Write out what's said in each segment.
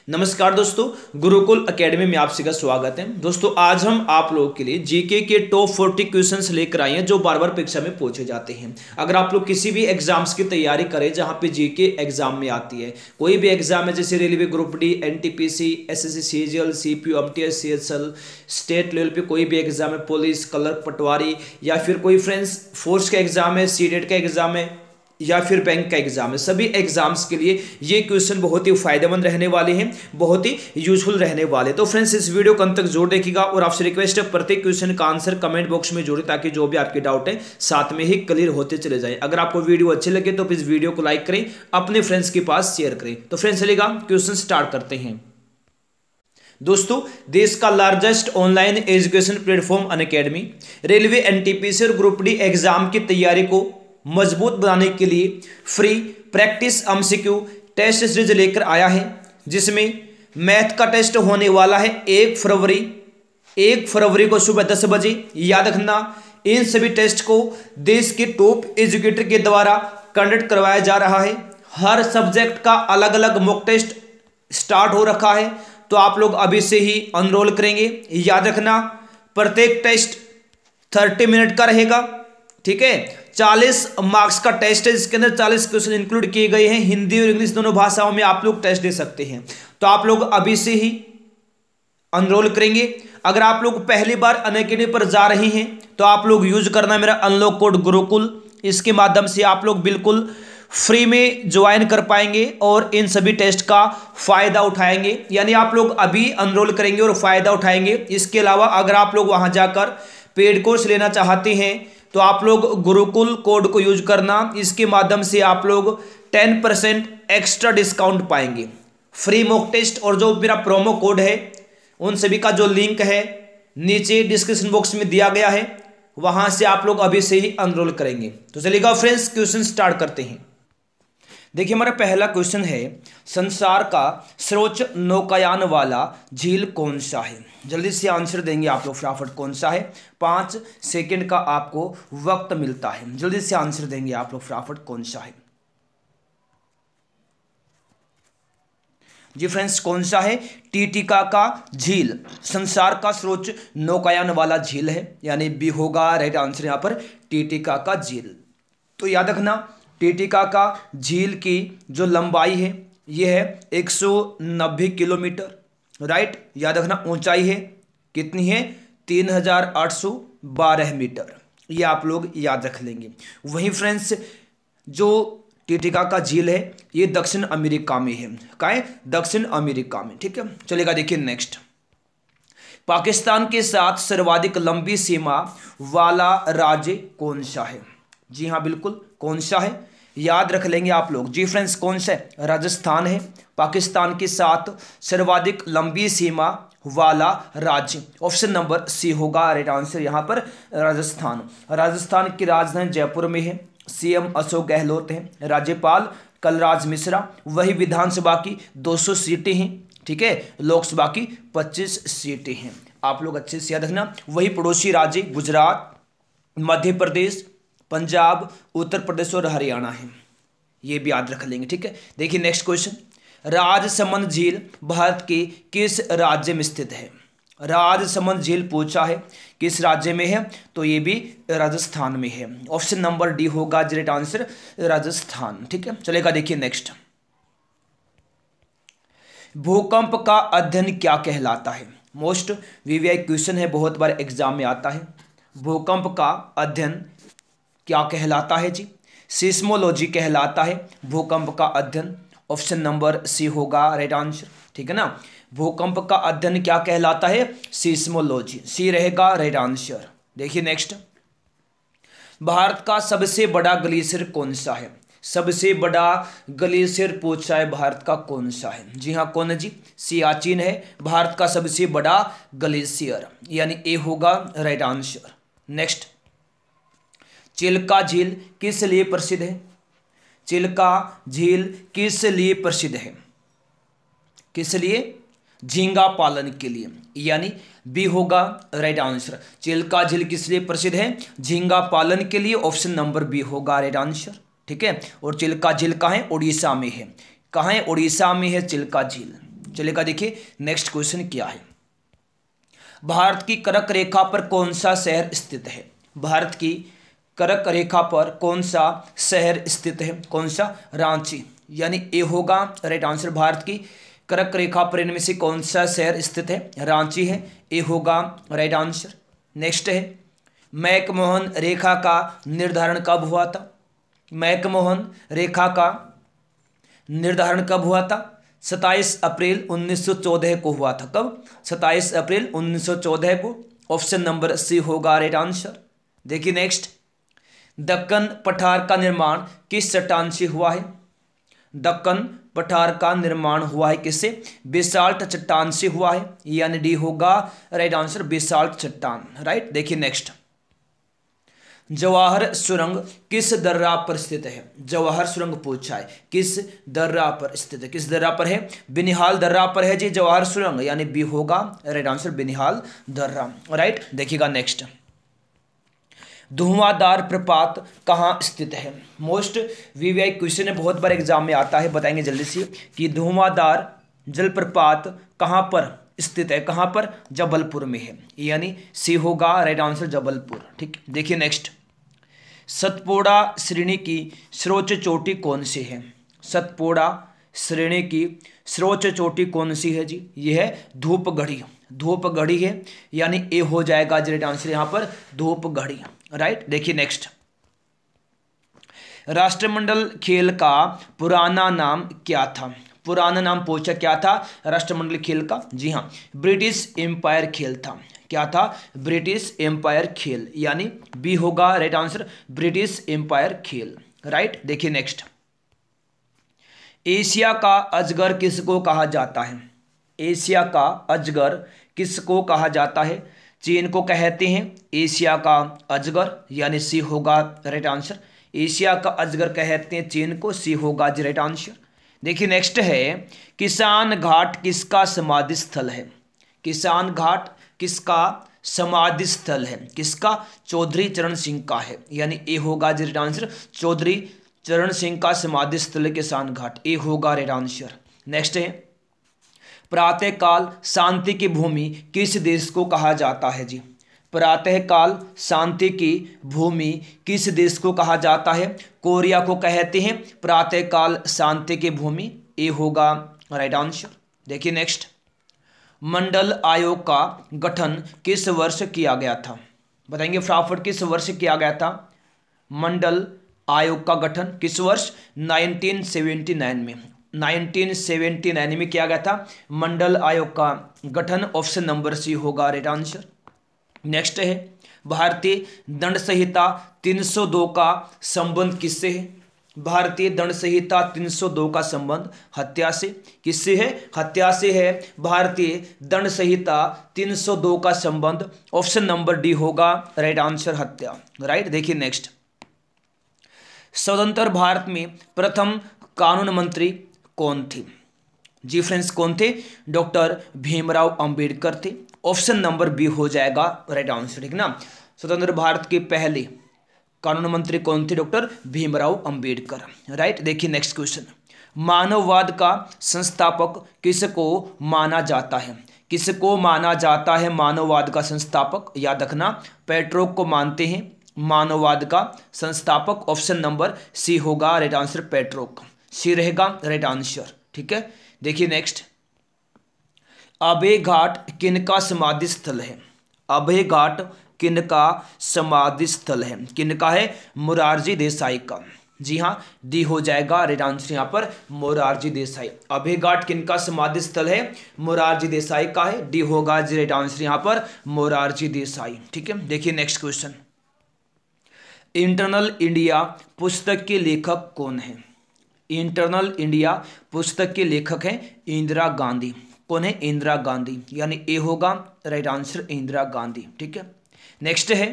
नमस्कार दोस्तों, गुरुकुल एकेडमी में आप सभी का स्वागत है। दोस्तों आज हम आप लोगों के लिए जीके के टॉप 40 क्वेश्चंस लेकर आए हैं जो बार बार परीक्षा में पूछे जाते हैं। अगर आप लोग किसी भी एग्जाम्स की तैयारी करें जहां पे जीके एग्जाम में आती है, कोई भी एग्जाम है जैसे railway group D, NTPC, SSC CGL, CPU, MTS, CHL, state level पे कोई भी एग्जाम है, पुलिस, क्लर्क, पटवारी, या फिर कोई फ्रेंड्स फोर्स का एग्जाम है, सीटेट का एग्जाम है, या फिर बैंक का एग्जाम है, सभी एग्जाम्स के लिए ये क्वेश्चन बहुत ही फायदेमंद रहने वाले हैं, बहुत ही यूजफुल रहने वाले। तो फ्रेंड्स इस वीडियो को अंत तक जरूर देखिएगा और आपसे रिक्वेस्ट है प्रत्येक क्वेश्चन का आंसर कमेंट बॉक्स में जोड़े ताकि जो भी आपके डाउट है साथ में ही क्लियर होते चले जाए। अगर आपको वीडियो अच्छे लगे तो इस वीडियो को लाइक करें, अपने फ्रेंड्स के पास शेयर करें। तो फ्रेंड्स चलेगा क्वेश्चन स्टार्ट करते हैं। दोस्तों देश का largest online education platform Unacademy railway, NTPC और ग्रुप डी एग्जाम की तैयारी को मजबूत बनाने के लिए free practice MCQ test series लेकर आया है, जिसमें मैथ का टेस्ट होने वाला है 1 फरवरी को सुबह 10 बजे। याद रखना इन सभी टेस्ट को देश के टॉप एजुकेटर के द्वारा कंडक्ट करवाया जा रहा है। हर सब्जेक्ट का अलग अलग मॉक टेस्ट स्टार्ट हो रखा है, तो आप लोग अभी से ही अनरोल करेंगे। याद रखना प्रत्येक टेस्ट 30 मिनट का रहेगा, ठीक है। 40 मार्क्स का टेस्ट है जिसके अंदर 40 क्वेश्चन इंक्लूड किए गए हैं। हिंदी और इंग्लिश दोनों भाषाओं में आप लोग टेस्ट दे सकते हैं, तो आप लोग अभी से ही अनरोल करेंगे। अगर आप लोग पहली बार अनअकैडमी पर जा रहे हैं तो आप लोग यूज करना मेरा अनलॉक कोड गुरुकुल, इसके माध्यम से आप लोग बिल्कुल फ्री में ज्वाइन कर पाएंगे और इन सभी टेस्ट का फायदा उठाएंगे। यानी आप लोग अभी अनरोल करेंगे और फायदा उठाएंगे। इसके अलावा अगर आप लोग वहां जाकर पेड कोर्स लेना चाहते हैं तो आप लोग गुरुकुल कोड को यूज करना, इसके माध्यम से आप लोग 10% एक्स्ट्रा डिस्काउंट पाएंगे। फ्री मॉक टेस्ट और जो मेरा प्रोमो कोड है उन सभी का जो लिंक है नीचे डिस्क्रिप्शन बॉक्स में दिया गया है, वहां से आप लोग अभी से ही अनरोल करेंगे। तो चलिएगा फ्रेंड्स क्वेश्चन स्टार्ट करते हैं। देखिए हमारा पहला क्वेश्चन है, संसार का सर्वोच्च नौकायान वाला झील कौन सा है? जल्दी से आंसर देंगे आप लोग फटाफट, कौन सा है? 5 सेकंड का आपको वक्त मिलता है, जल्दी से आंसर देंगे आप लोग फटाफट, कौन सा है? जी फ्रेंड्स कौन सा है? टिटिकाका झील संसार का सर्वोच्च नौकायान वाला झील है, यानी बी होगा राइट आंसर यहाँ पर, टिटिकाका झील। तो याद रखना टिटिकाका झील की जो लंबाई है ये है 190 किलोमीटर, राइट। याद रखना ऊंचाई है कितनी है? 3812 मीटर, ये आप लोग याद रख लेंगे। वहीं फ्रेंड्स जो टिटिकाका झील है ये दक्षिण अमेरिका में है। कहाँ है? दक्षिण अमेरिका में, ठीक है। चलेगा देखिए नेक्स्ट, पाकिस्तान के साथ सर्वाधिक लंबी सीमा वाला राज्य कौन सा है? जी हाँ बिल्कुल, कौन सा है? याद रख लेंगे आप लोग। जी फ्रेंड्स कौन सा है? राजस्थान है। पाकिस्तान के साथ सर्वाधिक लंबी सीमा वाला राज्य ऑप्शन नंबर सी होगा राइट आंसर यहाँ पर, राजस्थान। राजस्थान की राजधानी जयपुर में है। सीएम अशोक गहलोत हैं, राज्यपाल कलराज मिश्रा। वही विधानसभा की 200 सीटें हैं, ठीक है। लोकसभा की 25 सीटें हैं, आप लोग अच्छे से याद रखना। वही पड़ोसी राज्य गुजरात, मध्य प्रदेश, पंजाब, उत्तर प्रदेश और हरियाणा है, ये भी याद रख लेंगे, ठीक है। देखिए नेक्स्ट क्वेश्चन, राजसमंद झील भारत के किस राज्य में स्थित है? राजसमंद झील पूछा है, किस राज्य में है? तो ये भी राजस्थान में है, ऑप्शन नंबर डी होगा राइट आंसर, राजस्थान, ठीक है। चलेगा देखिए नेक्स्ट, भूकंप का अध्ययन क्या कहलाता है? मोस्ट वीवीआई क्वेश्चन है, बहुत बार एग्जाम में आता है। भूकंप का अध्ययन क्या कहलाता है? जी सिस्मोलॉजी कहलाता है भूकंप का अध्ययन, ऑप्शन नंबर सी होगा राइट आंसर, ठीक है ना। भूकंप का अध्ययन क्या कहलाता है? सिस्मोलॉजी, सी रहेगा राइट आंसर। देखिए नेक्स्ट, भारत का सबसे बड़ा ग्लेशियर कौन सा है? सबसे बड़ा ग्लेशियर पूछा है भारत का, कौन सा है? जी हाँ कौन है जी? सियाचिन है भारत का सबसे बड़ा ग्लेशियर, यानी ए होगा राइट आंसर। नेक्स्ट, चिल्का झील किस लिए प्रसिद्ध है? चिल्का झील किस लिए प्रसिद्ध है? किस लिए? झींगा पालन के लिए, यानी बी होगा राइट आंसर। चिल्का झील किस लिए प्रसिद्ध है? झींगा पालन के लिए, ऑप्शन नंबर बी होगा राइट आंसर, ठीक है। और चिल्का झील कहाँ है? उड़ीसा में है। कहाँ है? उड़ीसा में है चिल्का झील। चलेगा। देखिए नेक्स्ट क्वेश्चन क्या है। भारत की कर्क रेखा पर कौन सा शहर स्थित है? भारत की कर्क रेखा पर कौन सा शहर स्थित है? कौन सा? रांची, यानी ए होगा राइट आंसर। भारत की कर्क रेखा पर इनमें से कौन सा शहर स्थित है? रांची है, ए होगा राइट आंसर। नेक्स्ट है, मैकमोहन रेखा का निर्धारण कब हुआ था? मैकमोहन रेखा का निर्धारण कब हुआ था? 27 अप्रैल 1914 को हुआ था। कब? 27 अप्रैल 1914 को। ऑप्शन नंबर सी होगा राइट आंसर। देखिए नेक्स्ट, दक्कन पठार का निर्माण किस चट्टान से हुआ है? दक्कन पठार का निर्माण हुआ है किससे? बेसाल्ट चट्टान से हुआ है, यानी डी होगा राइट आंसर, बेसाल्ट चट्टान। राइट। देखिए नेक्स्ट, जवाहर सुरंग किस दर्रा पर स्थित है? जवाहर सुरंग पूछा है, किस दर्रा पर स्थित है? किस दर्रा पर है? बिनिहाल दर्रा पर है जी जवाहर सुरंग, यानी बी होगा राइट आंसर, बिनिहाल दर्रा। राइट। देखिएगा नेक्स्ट, धुआंधार प्रपात कहाँ स्थित है? मोस्ट वीवीआई क्वेश्चन है, बहुत बार एग्जाम में आता है, बताएंगे जल्दी से कि धुआंधार जलप्रपात कहाँ पर स्थित है? कहाँ पर? जबलपुर में है, यानी सी होगा राइट आंसर, जबलपुर। ठीक। देखिए नेक्स्ट, सतपुड़ा श्रेणी की सर्वोच्च चोटी कौन सी है? सतपुड़ा श्रेणी की सर्वोच्च चोटी कौन सी है जी? ये है धूपगढ़ी, धूपगढ़ी है, यानी ए हो जाएगा राइट आंसर यहाँ पर, धूपगढ़ी। राइट। देखिए नेक्स्ट, राष्ट्रमंडल खेल का पुराना नाम क्या था? पुराना नाम पूछा, क्या था राष्ट्रमंडल खेल का? जी हाँ, ब्रिटिश एम्पायर खेल था। क्या था? ब्रिटिश एम्पायर खेल, यानी बी होगा राइट आंसर, ब्रिटिश एम्पायर खेल। राइट। देखिए नेक्स्ट, एशिया का अजगर किसको कहा जाता है? एशिया का अजगर किसको कहा जाता है? चीन को कहते हैं एशिया का अजगर, यानी सी होगा राइट आंसर। एशिया का अजगर कहते हैं चीन को, सी होगा जी राइट आंसर। देखिए नेक्स्ट है, किसान घाट किसका समाधि स्थल है? किसान घाट किसका समाधि स्थल है? किसका? चौधरी चरण सिंह का है, यानी ए होगा जी राइट आंसर, चौधरी चरण सिंह का समाधि स्थल किसान घाट, ए होगा राइट आंसर। नेक्स्ट है, प्रातःकाल शांति की भूमि किस देश को कहा जाता है जी? प्रातःकाल शांति की भूमि किस देश को कहा जाता है? कोरिया को कहते हैं प्रातःकाल शांति की भूमि, ए होगा राइट आंसर। देखिए नेक्स्ट, मंडल आयोग का गठन किस वर्ष किया गया था? बताएंगे फटाफट, किस वर्ष किया गया था मंडल आयोग का गठन? किस वर्ष? 1979 में, 1979 में किया गया था मंडल आयोग का गठन। ऑप्शन नंबर सी होगा राइट आंसर। नेक्स्ट है, भारतीय दंड संहिता 302 का संबंध किससे है? भारतीय दंड संहिता 302 का संबंध हत्या से, किससे है? हत्या से है। भारतीय दंड संहिता 302 का संबंध ऑप्शन नंबर डी होगा राइट आंसर, हत्या। राइट। देखिए नेक्स्ट, स्वतंत्र भारत में प्रथम कानून मंत्री कौन थे? जी फ्रेंड्स, कौन थे? डॉक्टर भीमराव अंबेडकर थे। ऑप्शन नंबर बी हो जाएगा राइट आंसर, ठीक ना। स्वतंत्र भारत के पहले कानून मंत्री कौन थे? डॉक्टर भीमराव अंबेडकर। राइट। देखिए नेक्स्ट क्वेश्चन, मानववाद का संस्थापक किसको माना जाता है? किसको माना जाता है मानववाद का संस्थापक? याद रखना, पेट्रोक को मानते हैं मानववाद का संस्थापक। ऑप्शन नंबर सी होगा राइट आंसर, पेट्रोक, सी रहेगा राइट आंसर। ठीक है। देखिए नेक्स्ट, अभय घाट किनका समाधि स्थल है? अभय घाट किनका समाधि स्थल है? किनका है? मोरारजी देसाई का। जी हाँ, डी हो जाएगा राइट आंसर यहाँ पर, मोरारजी देसाई। अभय घाट किनका समाधि स्थल है? मोरारजी देसाई का है, डी होगा जी राइट आंसर यहाँ पर, मोरारजी देसाई। ठीक है। देखिए नेक्स्ट क्वेश्चन, इंटरनल इंडिया पुस्तक के लेखक कौन है? इंटरनल इंडिया पुस्तक के लेखक हैं इंदिरा गांधी। कौन है? इंदिरा गांधी, यानी ए होगा राइट आंसर, इंदिरा गांधी। ठीक है। नेक्स्ट है,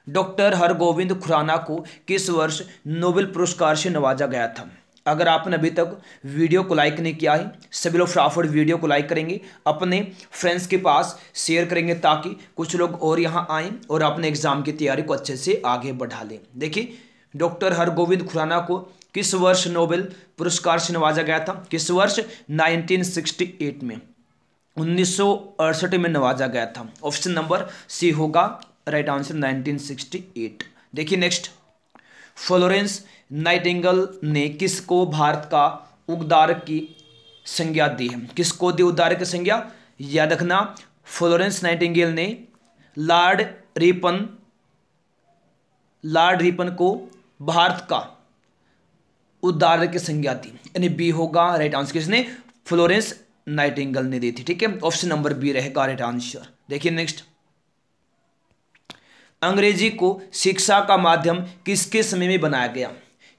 डॉक्टर हरगोविंद खुराना को किस वर्ष नोबेल पुरस्कार से नवाजा गया था? अगर आपने अभी तक वीडियो को लाइक नहीं किया है, सभी लोग फटाफट वीडियो को लाइक करेंगे, अपने फ्रेंड्स के पास शेयर करेंगे, ताकि कुछ लोग और यहाँ आएँ और अपने एग्जाम की तैयारी को अच्छे से आगे बढ़ा लें। देखिए, डॉक्टर हरगोविंद खुराना को किस वर्ष नोबेल पुरस्कार से नवाजा गया था? किस वर्ष? 1968 में, 1968 में नवाजा गया था। ऑप्शन नंबर सी होगा राइट आंसर 1968। देखिए नेक्स्ट, फ्लोरेंस नाइटिंगेल ने किसको भारत का उद्धारक की संज्ञा दी है? किसको दी उद्धारक की संज्ञा? याद रखना, फ्लोरेंस नाइटिंगेल ने लॉर्ड रिपन को भारत का उद्धारक की संज्ञा दी, यानी बी होगा राइट आंसर। किसने? फ्लोरेंस नाइटिंगेल ने दी थी। ठीक है, ऑप्शन नंबर बी रहेगा राइट आंसर। देखिए नेक्स्ट, अंग्रेजी को शिक्षा का माध्यम किसके समय में बनाया गया?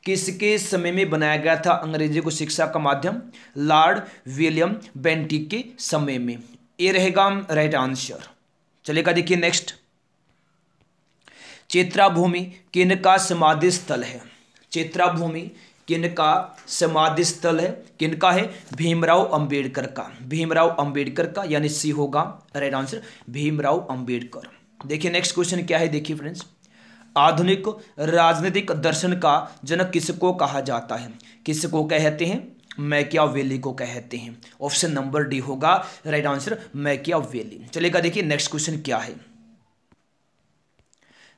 किसके समय में बनाया गया था अंग्रेजी को शिक्षा का माध्यम? लॉर्ड विलियम बेंटिक के समय में, ये रहेगा राइट आंसर। चलेगा, देखिए नेक्स्ट, चैत्याभूमि किनका समाधि स्थल है? चैत्याभूमि किनका समाधि स्थल है? किनका है? भीमराव अंबेडकर का। भीमराव अंबेडकर का, यानी सी होगा राइट आंसर, भीमराव अंबेडकर। देखिए नेक्स्ट क्वेश्चन क्या है, देखिए फ्रेंड्स, आधुनिक राजनीतिक दर्शन का जनक किसको कहा जाता है? किसको कहते हैं? मैकियावेली को कहते हैं। ऑप्शन नंबर डी होगा राइट आंसर, मैकियावेली। चलेगा, देखिए नेक्स्ट क्वेश्चन क्या है।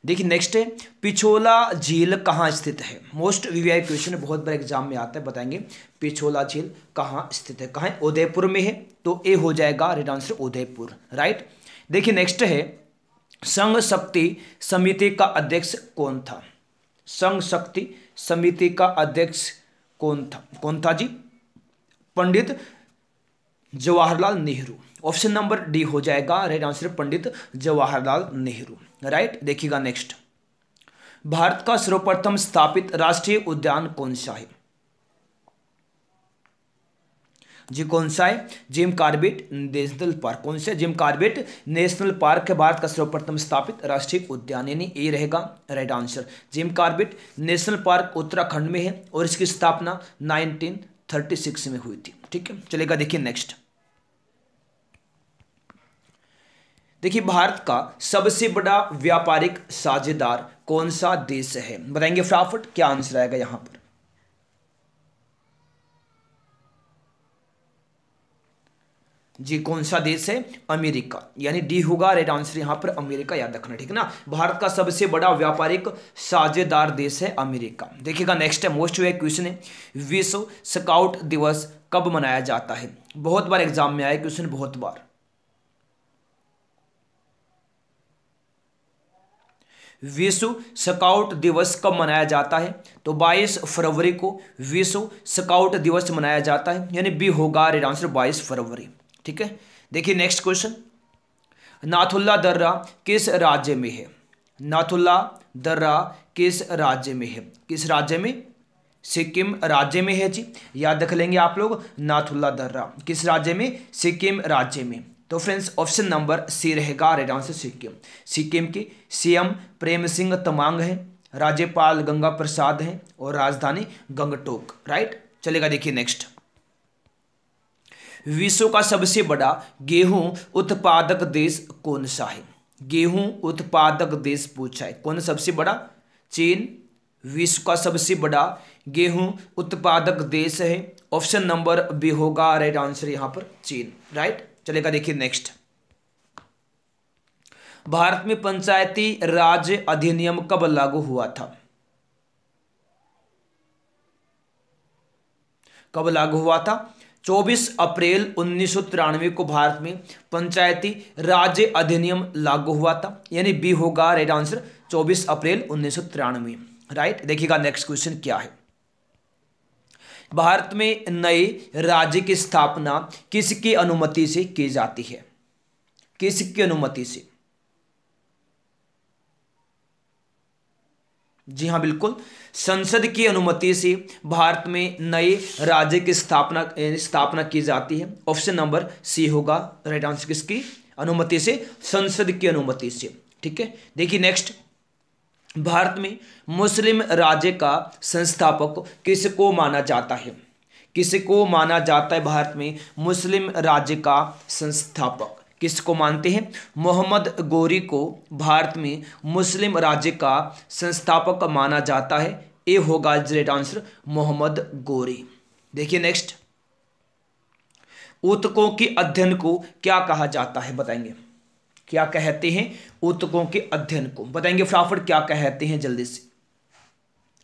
देखिए नेक्स्ट है, पिछोला झील कहाँ स्थित है? मोस्ट वीवीआई क्वेश्चन है, बहुत बार एग्जाम में आता है, बताएंगे पिछोला झील कहाँ स्थित है? कहाँ है? उदयपुर में है, तो ए हो जाएगा राइट आंसर उदयपुर। राइट, देखिए नेक्स्ट है, संघ शक्ति समिति का अध्यक्ष कौन था? संघ शक्ति समिति का अध्यक्ष कौन था? कौन था जी? Pandit Jawaharlal Nehru. Option number D हो जाएगा right answer, Pandit Jawaharlal Nehru. Right, देखिएगा नेक्स्ट, भारत का सर्वप्रथम स्थापित राष्ट्रीय उद्यान कौन सा है? जी कौन सा है? Jim Corbett national park. कौन सा? जिम कॉर्बेट नेशनल पार्क है भारत का सर्वप्रथम स्थापित राष्ट्रीय उद्यान, यानी ए रहेगा right answer. Jim Corbett national park Uttarakhand में है और इसकी स्थापना 1936 में हुई थी। ठीक है, चलेगा, देखिए नेक्स्ट, देखिए भारत का सबसे बड़ा व्यापारिक साझेदार कौन सा देश है? बताएंगे फटाफट, क्या आंसर आएगा यहां पर? जी कौन सा देश है? अमेरिका, यानी डी होगा राइट आंसर यहां पर, अमेरिका। याद रखना, ठीक है ना, भारत का सबसे बड़ा व्यापारिक साझेदार देश है अमेरिका। देखिएगा नेक्स्ट है, मोस्ट वे क्वेश्चन है, विश्व स्काउट दिवस कब मनाया जाता है? बहुत बार एग्जाम में आया क्वेश्चन, बहुत बार। विश्व स्काउट दिवस कब मनाया जाता है? तो 22 फरवरी को विश्व स्काउट दिवस मनाया जाता है, यानी बी होगा राइट आंसर 22 फरवरी। ठीक है, देखिए नेक्स्ट क्वेश्चन, नाथुल्ला दर्रा किस राज्य में है? नाथुल्ला दर्रा किस राज्य में है? किस राज्य में? सिक्किम राज्य में है जी, याद रख लेंगे आप लोग, नाथुल्ला दर्रा किस राज्य में? सिक्किम राज्य में। तो फ्रेंड्स ऑप्शन नंबर सी रहेगा राइट आंसर, सिक्किम। सिक्किम के सीएम प्रेम सिंह तमांग है, राज्यपाल गंगा प्रसाद हैं और राजधानी गंगटोक। राइट, चलेगा, देखिए नेक्स्ट, विश्व का सबसे बड़ा गेहूं उत्पादक देश कौन सा है? गेहूं उत्पादक देश पूछा है, कौन सबसे बड़ा? चीन विश्व का सबसे बड़ा गेहूं उत्पादक देश है। ऑप्शन नंबर बी होगा राइट आंसर यहां पर, चीन। राइट, चलेगा, देखिए नेक्स्ट, भारत में पंचायती राज अधिनियम कब लागू हुआ था? कब लागू हुआ था? 24 अप्रैल 1993 को भारत में पंचायती राज अधिनियम लागू हुआ था, यानी बी होगा राइट आंसर 24 अप्रैल 1993। राइट, देखिएगा नेक्स्ट क्वेश्चन क्या है, भारत में नए राज्य की स्थापना किसकी अनुमति से की जाती है? किसकी अनुमति से? जी हाँ बिल्कुल, संसद की अनुमति से भारत में नए राज्य की स्थापना की जाती है। ऑप्शन नंबर सी होगा राइट आंसर, किसकी अनुमति से? संसद की अनुमति से। ठीक है, देखिए नेक्स्ट, भारत में मुस्लिम राज्य का संस्थापक किसको माना जाता है? किसको माना जाता है भारत में मुस्लिम राज्य का संस्थापक? किसको मानते हैं? मोहम्मद गोरी को भारत में मुस्लिम राज्य का संस्थापक माना जाता है। ए होगा राइट आंसर मोहम्मद गोरी। देखिए नेक्स्ट, ऊतकों के अध्ययन को क्या कहा जाता है, बताएंगे क्या कहते हैं ऊतकों के अध्ययन को, बताएंगे फटाफट क्या कहते हैं जल्दी से।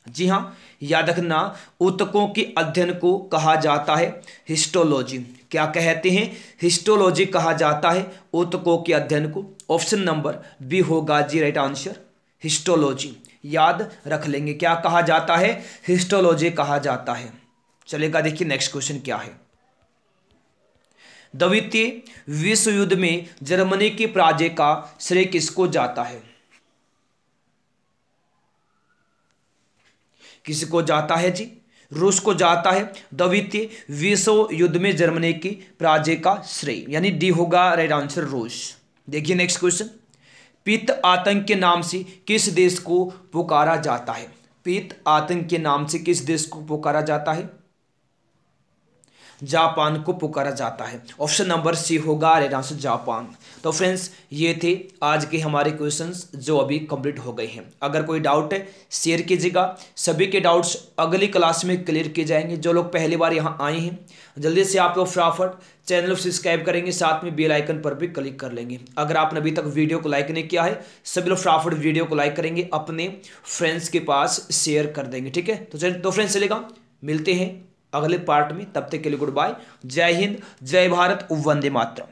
जी हाँ, याद रखना, ऊतकों के अध्ययन को कहा जाता है हिस्टोलॉजी। क्या कहते हैं, हिस्टोलॉजी कहा जाता है ऊतकों के अध्ययन को। ऑप्शन नंबर बी होगा जी राइट आंसर हिस्टोलॉजी। याद रख लेंगे, क्या कहा जाता है, हिस्टोलॉजी कहा जाता है। चलेगा, देखिए नेक्स्ट क्वेश्चन क्या है। द्वितीय विश्व युद्ध में जर्मनी की पराजय का श्रेय किसको जाता है, किसको जाता है जी, रूस को जाता है द्वितीय विश्व युद्ध में जर्मनी की पराजय का श्रेय, यानी डी होगा राइट आंसर रूस। देखिए नेक्स्ट क्वेश्चन, पित्त आतंक के नाम से किस देश को पुकारा जाता है, पित्त आतंक के नाम से किस देश को पुकारा जाता है, जापान को पुकारा जाता है। ऑप्शन नंबर सी होगा राइट आंसर जापान। तो फ्रेंड्स, ये थे आज के हमारे क्वेश्चंस जो अभी कंप्लीट हो गए हैं। अगर कोई डाउट है शेयर कीजिएगा, सभी के डाउट्स अगली क्लास में क्लियर किए जाएंगे। जो लोग पहली बार यहाँ आए हैं जल्दी से आप लोग फटाफट चैनल को सब्सक्राइब करेंगे, साथ में बेल आइकन पर भी क्लिक कर लेंगे। अगर आपने अभी तक वीडियो को लाइक नहीं किया है, सभी लोग फटाफट वीडियो को लाइक करेंगे, अपने फ्रेंड्स के पास शेयर कर देंगे, ठीक है। तो फ्रेंड्स चलेगा, मिलते हैं अगले पार्ट में, तब तक के लिए गुड बाय, जय हिंद, जय भारत, वंदे मातरम।